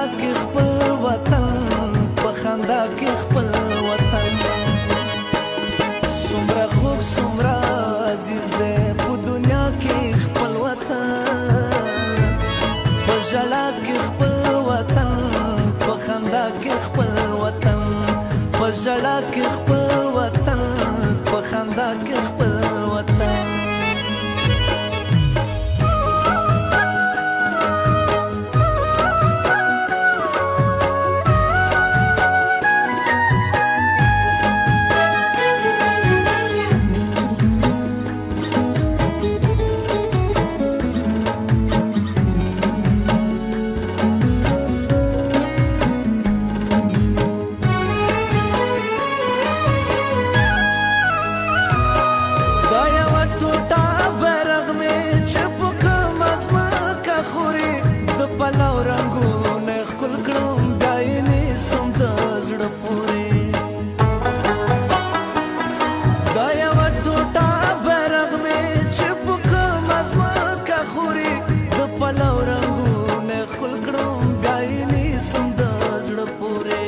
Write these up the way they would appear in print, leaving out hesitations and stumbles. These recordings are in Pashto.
ژړا کې خپل وطن په خندا کې خپل وطن څومره خوږ څومره عزیز دی په دنیا کې خپل وطن په ژړا کې خپل وطن په خندا کې خپل وطن په ژړا کې خپل وطن په خندا کې خپل وطن پلاو رنگونه ښکل کړم بیا یې نیسم د زړه پورې دا یوه ټوټه بیرغ مې چې په کوم ځمکه خوري د پلاو رنګونه ښکل کړم بیا یې نیسم د زړه پورې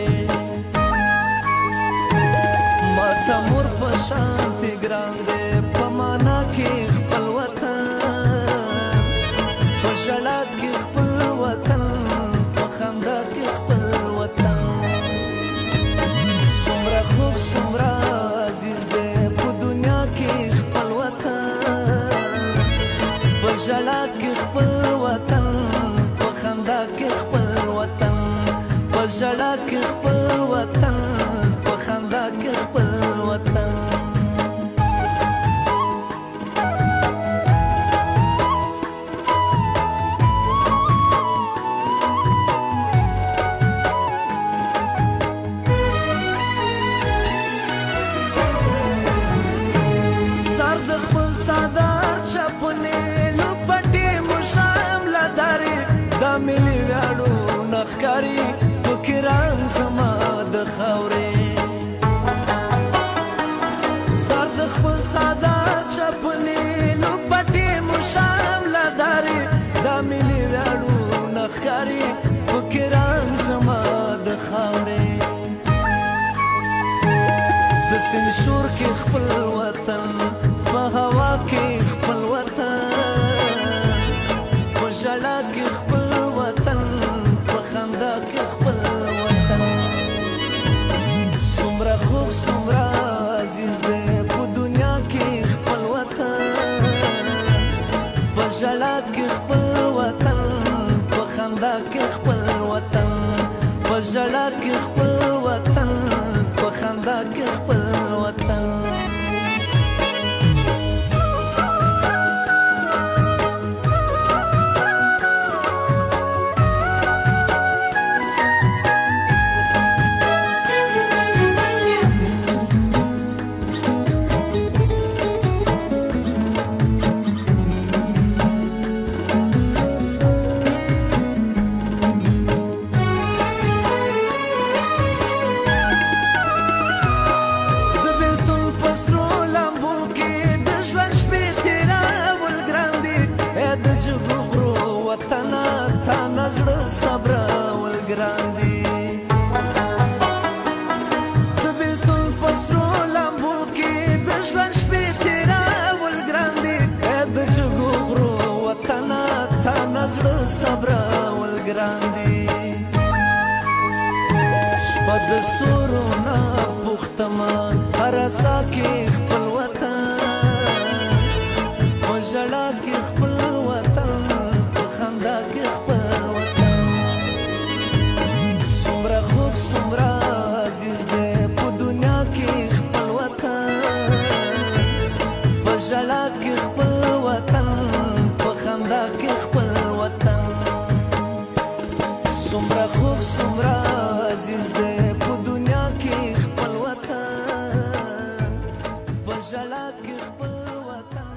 ماته مور په شانتې ګران دی په معنا کې خپل وطن په ژړا کې خپل وطن په خندا کې خپل وطن څومره خوږ څومره عزیز دی په دنیا کې خپل وطن په ژړا کې خپل وطن په خندا کې خپل وطن په ژړا کې خپل وطن په خندا کې خپل وطن ملي ویاړو نخکاری پکې رنګ زما د خاورې سر د خپل څادر چپنې لوپټې مو شامله دارې دا ملي ویاړو نخکاری پکې رنګ زما د خاورې د سیند شور کې خپل وطن په هوا کې خپل وطن په ژړا کې خپل وطن په خندا کې خپل وطن څومره خوږ څومره عزیز دی په دنیا کې خپل وطن په ژړا کې خپل وطن په خندا کې خپل وطن په ژړا کې خپل وطن په خندا کې خپل وطن صبرول ګران دي د بیلتون په سترو لمبو کې د ژوند شپې تېرول ګران دي د جګو غرو وطنه تا نه زړه صبرول ګران دي شپه د ستورو نه پوښتمه هره ساه کې خپل وطن په ژړا کې خپل وطن په خندا کې خپل څومره عزیز دی په دنیا کې خپل وطن په ژړا کې خپل وطن په خندا کې خپل وطن څومره خوږ څومره عزیز دی په دنیا کې خپل وطن په ژړا کې خپل وطن